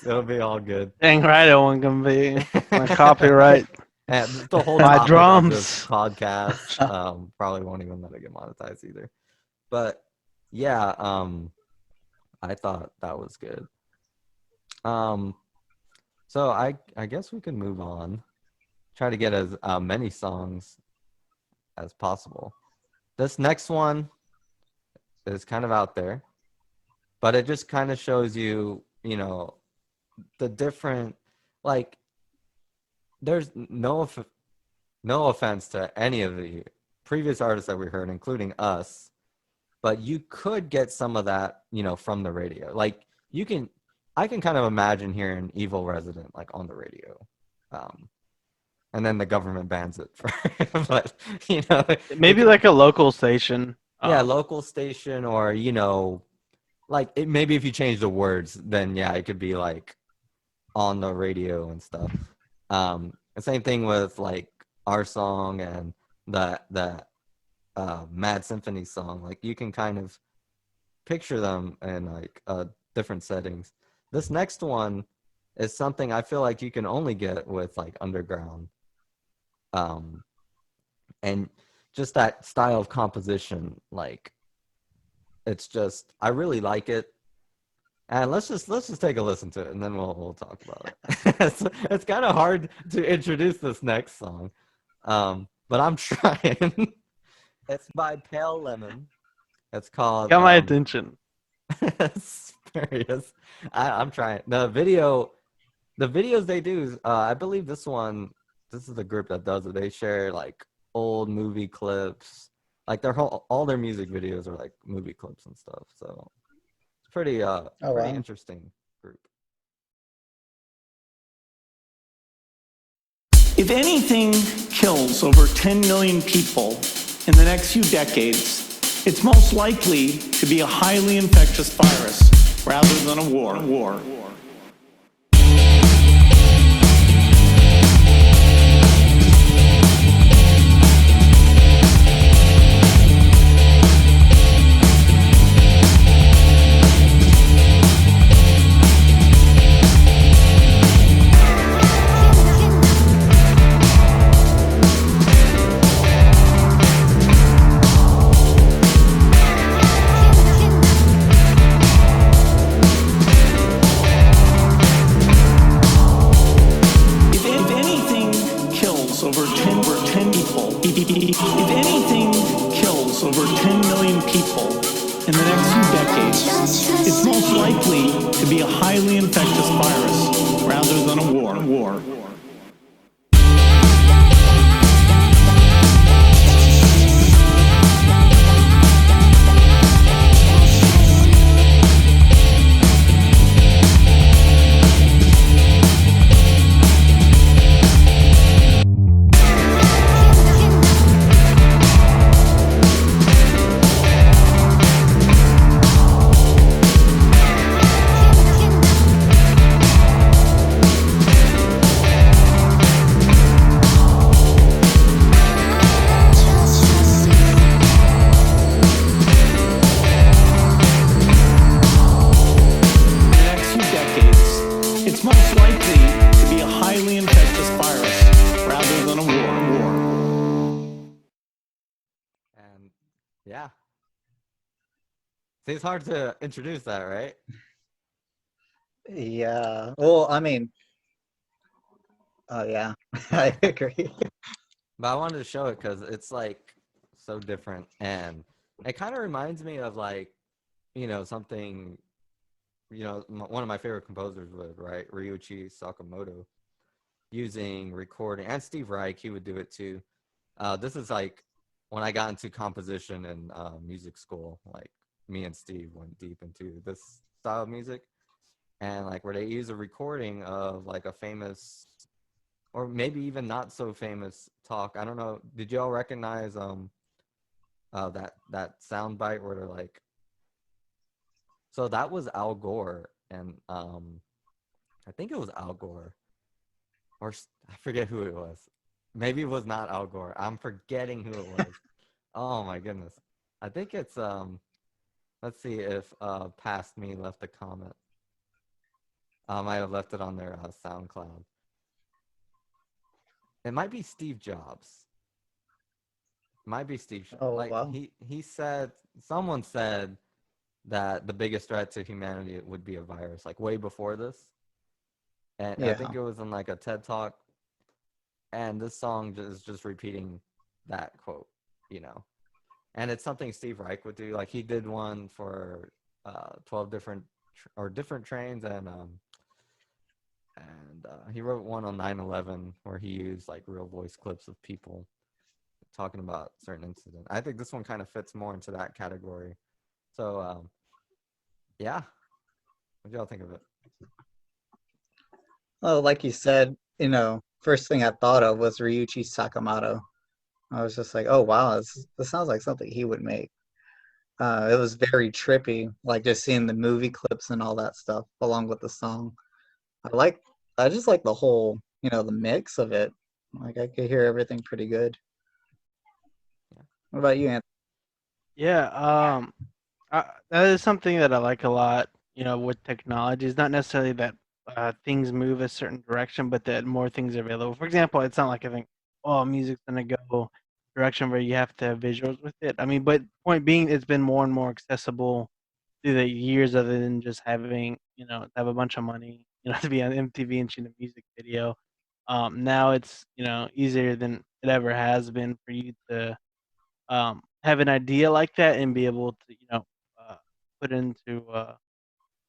it'll be all good.
Dang right, I want to be my copyright.
And the whole
My
topic of this
drums.
podcast probably won't even let it get monetized either. But yeah, I thought that was good. So I guess we can move on. Try to get as many songs as possible. This next one is kind of out there, but it just kind of shows you, the different, like, there's no offense to any of the previous artists that we heard, including us, but you could get some of that, from the radio. Like I can kind of imagine hearing Evil Resident like on the radio. and then the government bans it. But you know,
Maybe like a local station.
yeah, local station, or like maybe if you change the words, then yeah, it could be like on the radio and stuff. The same thing with like our song and the Mad Symphony song. Like you can kind of picture them in like different settings. This next one is something I feel like you can only get with like underground, and just that style of composition. Like it's just I really like it. And let's just take a listen to it, and then we'll talk about it. It's kind of hard to introduce this next song, but I'm trying. It's by Pale Lemon. It's called.
Got my attention.
Spurious. I'm trying. The videos they do. I believe this is the group that does it. They share like old movie clips. Like all their music videos are like movie clips and stuff. So. Pretty
wow.
interesting group.
If anything kills over 10 million people in the next few decades, it's most likely to be a highly infectious virus rather than a war. If anything kills over 10 million people in the next few decades, it's most likely to be a highly infectious virus rather than a war.
Yeah. See, it's hard to introduce that, right?
Yeah. Well, I mean, yeah, I agree.
But I wanted to show it because it's like so different, and it kind of reminds me of like, something, one of my favorite composers would, right? Ryuichi Sakamoto, using recording, and Steve Reich, he would do it too. This is like when I got into composition in music school, like me and Steve went deep into this style of music, and like where they use a recording of like a famous, or maybe even not so famous talk. I don't know. Did y'all recognize that sound bite where they're like, so that was Al Gore, and I think it was Al Gore, or I forget who it was. Maybe it was not Al Gore. I'm forgetting who it was. Oh my goodness. I think it's let's see if Past Me left a comment. I might have left it on their SoundCloud. It might be Steve Jobs. Might be Steve.
Oh,
like
wow.
he said, someone said that the biggest threat to humanity would be a virus, like way before this. And I think it was in like a TED Talk. And this song is just repeating that quote, And it's something Steve Reich would do. Like he did one for 12 different trains, and he wrote one on 9/11 where he used like real voice clips of people talking about certain incident. I think this one kind of fits more into that category. So yeah, what do y'all think of it?
Well, like you said, first thing I thought of was Ryuichi Sakamoto. I was just like, oh wow, this sounds like something he would make. It was very trippy, like just seeing the movie clips and all that stuff along with the song. I like, I just like the whole, the mix of it. Like I could hear everything pretty good. What about you, Anthony?
Yeah, that is something that I like a lot. With technology, it's not necessarily that things move a certain direction, but that more things are available. For example, it's not like I think, oh, music's gonna go direction where you have to have visuals with it. I mean, but point being, it's been more and more accessible through the years, other than just having, have a bunch of money, to be on MTV and shoot a music video. Now it's, easier than it ever has been for you to have an idea like that and be able to, put into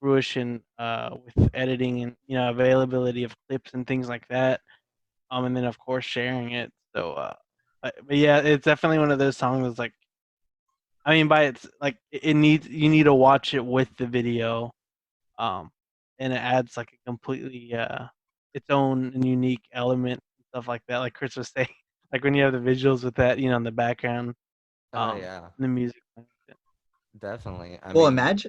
fruition with editing and availability of clips and things like that. And then of course sharing it. So, but yeah, it's definitely one of those songs that's like, I mean, by it's like it needs you need to watch it with the video, um, and it adds like a completely its own and unique element and stuff like that. Like Chris was saying, like when you have the visuals with that, in the background,
Oh yeah,
the music.
definitely. I
Well,
mean,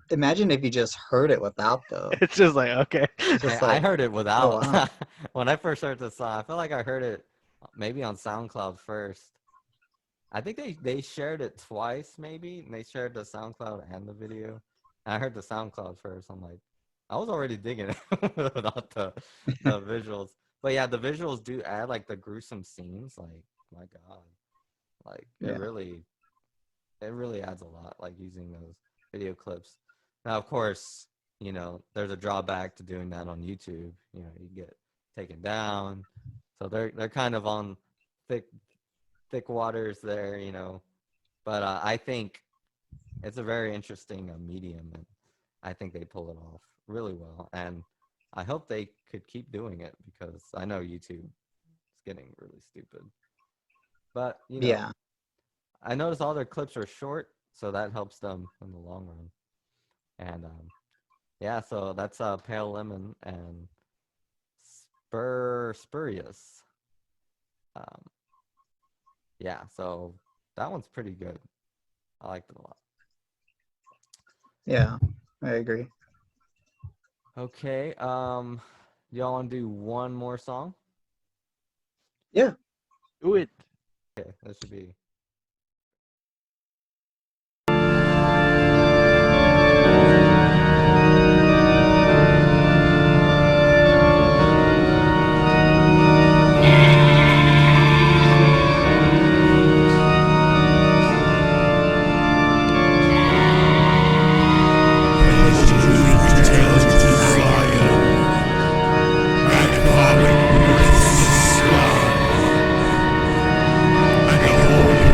imagine if you just heard it without though.
It's just like okay.
It's just
I
like,
heard it
oh
without.
wow,
When I first heard the song, I feel like I heard it maybe on SoundCloud first. I think they shared it twice, maybe. And they shared the SoundCloud and the video. And I heard the SoundCloud first. I'm like, I was already digging it without the visuals. But yeah, the visuals do add like the gruesome scenes. Like, my God, like
yeah,
it really adds a lot. Like using those video clips. Now, of course, there's a drawback to doing that on YouTube. You get taken down. So they're kind of on thick waters there, But I think it's a very interesting medium, and I think they pull it off really well. And I hope they could keep doing it because I know YouTube is getting really stupid. But
yeah,
I noticed all their clips are short, so that helps them in the long run. And yeah, so that's Pale Lemon and Spurious. Yeah, so that one's pretty good. I liked it a lot.
yeah. I agree.
Okay, y'all want to do one more song?
Yeah.
Do it.
Okay, that should be.
And the Holy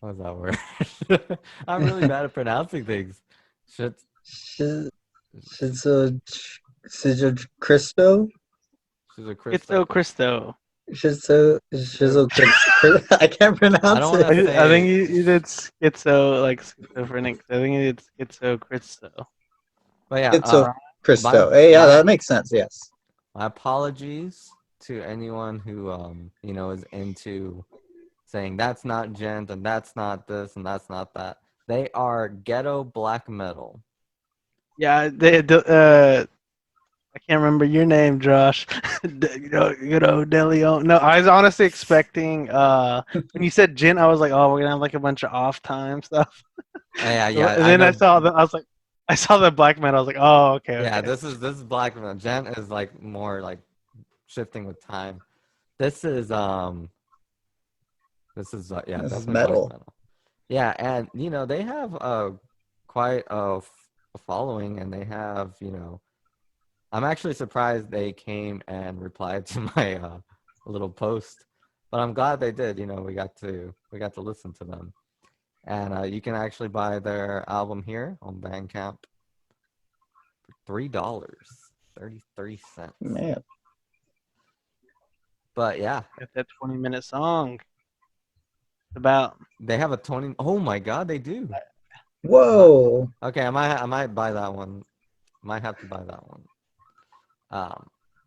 What was that word? I'm really bad at pronouncing things. Shit.
Shiz- Shizo Schizochristo?
She's a
Schizo
Christo.
Christo.
Schizochristo. I can't
I
pronounce
don't want
it.
to
I think
say.
you did schizo like schizophrenic. I think you did schizo Christo.
But yeah, my
Schizochristo. Hey, yeah,
my
that makes sense. Yes.
my apologies to anyone who is into saying that's not gent and that's not this and that's not that. They are ghetto black metal.
Yeah, I can't remember your name, Josh. Good old Delio. No, I was honestly expecting when you said gin, I was like, oh, we're gonna have like a bunch of off time stuff.
Yeah,
And
I
then
know.
I saw the black metal. I was like, oh, okay,
Yeah,
okay.
this is black metal. Gent is like more like shifting with time. This is yeah,
This is
definitely black
metal.
metal. Yeah, and they have quite a following, and they have I'm actually surprised they came and replied to my little post, but I'm glad they did. We got to listen to them, and you can actually buy their album here on Bandcamp for $3.33.
Man.
But yeah,
Got that 20-minute song. About
they have a 20. Oh my God, they do.
Whoa.
Okay, I might buy that one. Might have to buy that one.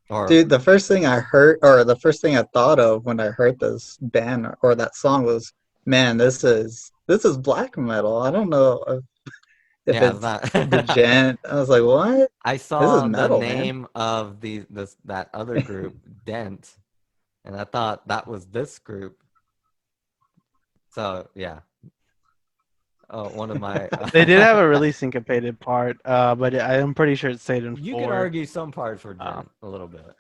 Or
Dude, the first thing I heard, or the first thing I thought of when I heard this band or that song was, man, this is black metal. I don't know if
yeah, it's
it's the
not.
gent. I was like, what?
I
This is
saw the
metal, man.
name of that other group, Dent, and I thought that was this group. So yeah. Oh, one of my.
they did have a really syncopated part, but I'm pretty sure it stayed in
You
4.
can argue some parts for
Oh.
Dent a little bit.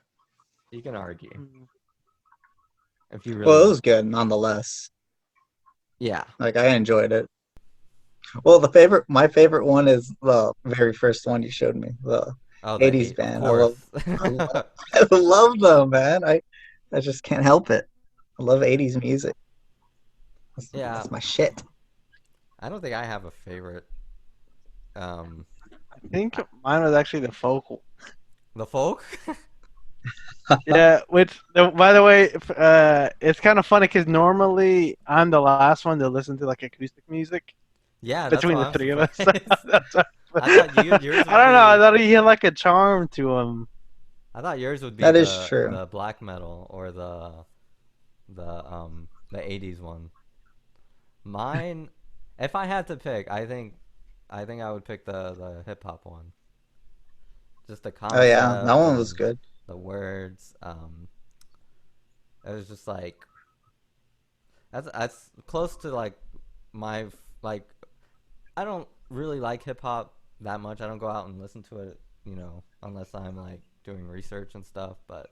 You can argue
Mhm.
if you really
Well, it
want.
was good nonetheless.
Yeah.
Like I enjoyed it. Well, my favorite one is the very first one you showed me, the
Oh, the
80s
eight, of
band.
course.
I love, I love them, man. I just can't help it. I love 80s music.
Yeah.
That's my shit.
I don't think I have a favorite.
I think mine was actually the folk.
The folk.
Yeah, by the way, it's kind of funny because normally I'm the last one to listen to like acoustic music
Yeah, that's
between
why
the
I'm
three of us.
surprised.
That's
I thought yours would
I don't know. I
be.
thought he had like a charm to him.
I thought yours would be
That is
the
true.
the black metal or the 80s one. Mine, if I had to pick, I think I would pick the hip hop one. Just the
Oh yeah, that
concept
one was
and
good.
the words. It was just like that's close to like my like. I don't really like hip hop that much. I don't go out and listen to it, unless I'm like doing research and stuff. But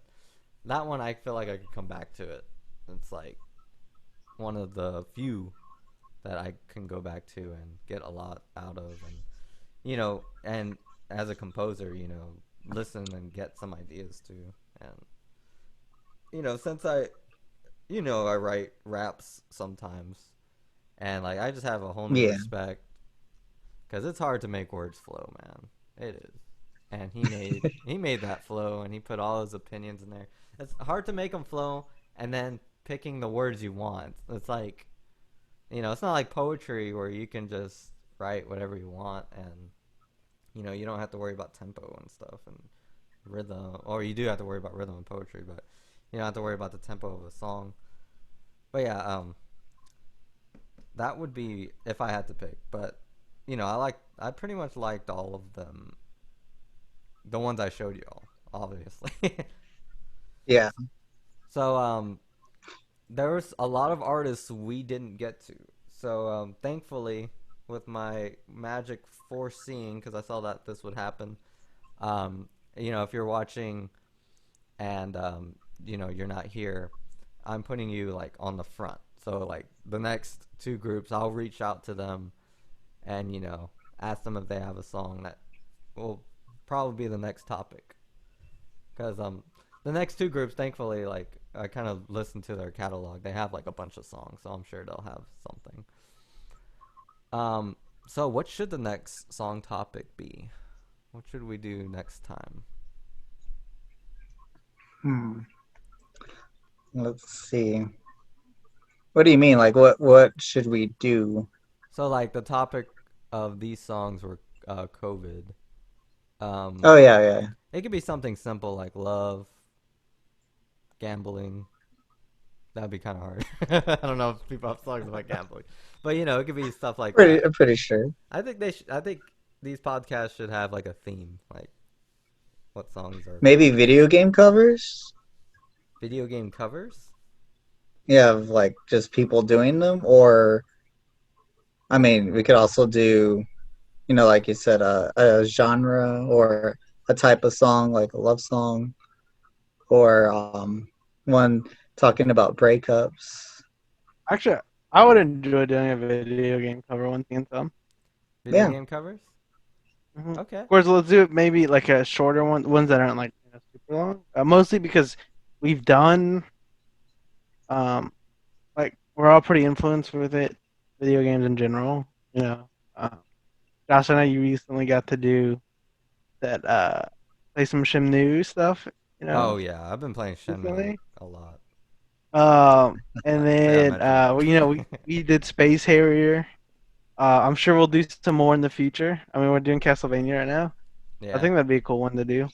that one, I feel like I could come back to it. It's like one of the few that I can go back to and get a lot out of, and as a composer, listen and get some ideas too. And since I write raps sometimes, and like I just have a whole new
Yeah.
respect because it's hard to make words flow, man. It is. And he made that flow, and he put all his opinions in there. It's hard to make them flow, and then picking the words you want. It's like, it's not like poetry where you can just write whatever you want, and you don't have to worry about tempo and stuff and rhythm, or you do have to worry about rhythm in poetry, but you don't have to worry about the tempo of a song. But yeah, that would be if I had to pick. But I pretty much liked all of them. The ones I showed you all, obviously.
Yeah.
So there was a lot of artists we didn't get to. So thankfully, with my magic foreseeing, because I saw that this would happen, if you're watching and you're not here, I'm putting you like on the front. So like the next two groups, I'll reach out to them and ask them if they have a song that will probably be the next topic. Because the next two groups, thankfully, like I kind of listened to their catalog. They have like a bunch of songs, so I'm sure they'll have something. So what should the next song topic be? What should we do next time?
Let's see. What do you mean? Like, what should we do?
So like the topic of these songs were COVID.
Oh yeah.
It could be something simple like love, gambling. That'd be kind of hard. I don't know if people have songs about gambling, but it could be stuff like that.
I'm pretty sure.
I think I think these podcasts should have like a theme, like what songs are
Maybe video game covers.
video game covers.
Yeah, of like just people doing them, or I mean, we could also do, like you said, a genre or a type of song, like a love song, or one talking about breakups.
Actually, I would enjoy doing a video game cover one thing and some.
Video
Yeah.
game covers.
Mhm.
Okay.
Of course, let's do it maybe like a shorter one, ones that aren't like super long. Mostly because we've done, like we're all pretty influenced with it, video games in general. Josh, I know you recently got to do that, play some Shim stuff.
Oh yeah, I've been playing Shenmue
recently.
a lot.
And
I
then
mentioned
we did Space Harrier. I'm sure we'll do some more in the future. I mean, we're doing Castlevania right now.
Yeah.
I think that'd be a cool one to do.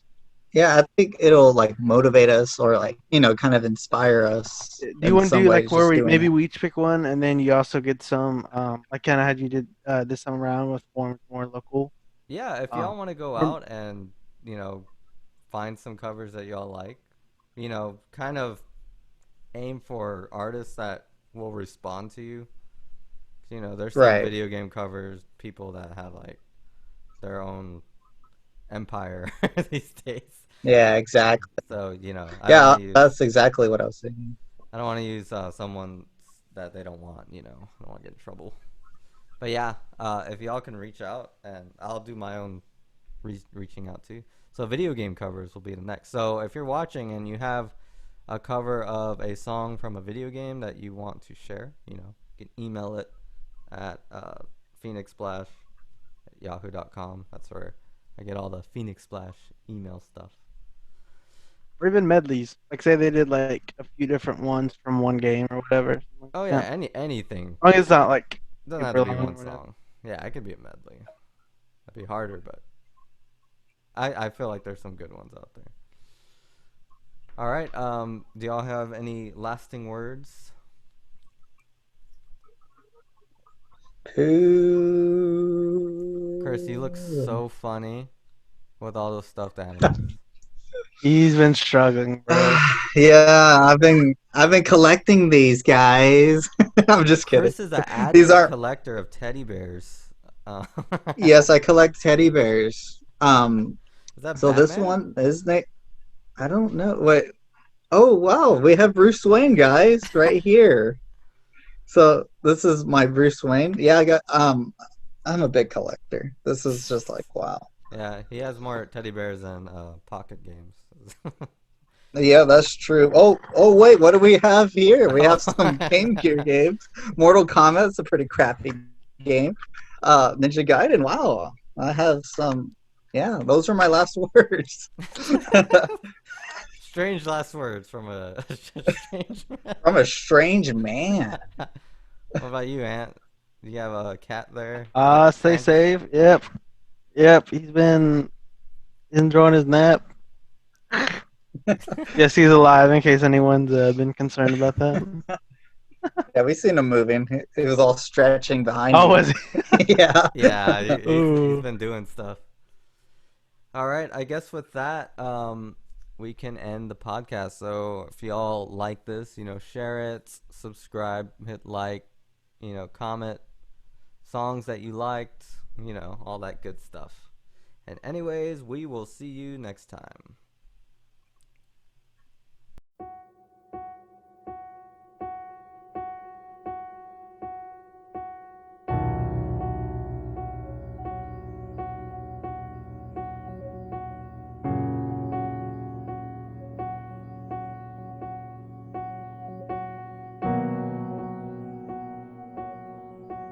Yeah, I think it'll like motivate us or like, kind of inspire us.
Do
in
you want to
some
do
ways,
like where
just
we
doing
maybe
it.
we each pick one, and then you also get some, like kind of how you did this time around with more local.
Yeah, if y'all want to go
or-
out and find some covers that y'all like, kind of aim for artists that will respond to you. There's some
Right.
video game covers, people that have like their own empire these days.
Yeah, exactly.
So I don't
Yeah,
want to use
that's exactly what I was thinking.
I don't want to use someone that they don't want. I don't want to get in trouble. But yeah, if y'all can reach out, and I'll do my own reaching out too. So video game covers will be the next. So if you're watching and you have a cover of a song from a video game that you want to share, you can email it at phoenixsplash@yahoo.com. That's where I get all the Phoenix Splash email stuff.
Or even medleys. Like say they did like a few different ones from one game or whatever.
Oh yeah, anything.
As long as it's not like
It doesn't have
super
to be
long
one
or whatever.
song. Yeah, it could be a medley. That'd be harder, but I feel like there's some good ones out there. All right. Do y'all have any lasting words? Chris, you look so funny with all the stuffed animals.
He's been struggling, bro.
Yeah, I've been collecting these guys. I'm just kidding.
Chris is an
These
avid
are
collector of teddy bears.
Yes, I collect teddy bears.
Is that
So this
Batman?
one is name. I don't know. Wait. Oh wow, we have Bruce Wayne, guys, right here. So this is my Bruce Wayne. Yeah, I got. I'm a big collector. This is just like wow.
Yeah, he has more teddy bears than pocket games.
Yeah, that's true. Oh wait, what do we have here? We have some Game Gear games. Mortal Kombat's a pretty crappy game. Ninja Gaiden, wow. I have some. Yeah, those are my last words.
Strange last words from a strange man.
I'm a strange man.
What about you, Ant? Do you have a cat there?
Stay safe. Yep. He's been enjoying his nap. Yes, he's alive. In case anyone's been concerned about that.
Yeah, we seen him moving. He was all stretching behind
Oh,
you.
was he?
Yeah.
Yeah, he's
Ooh.
been doing stuff. All right, I guess with that, we can end the podcast. So if y'all like this, share it, subscribe, hit like, comment songs that you liked, all that good stuff. And anyways, we will see you next time.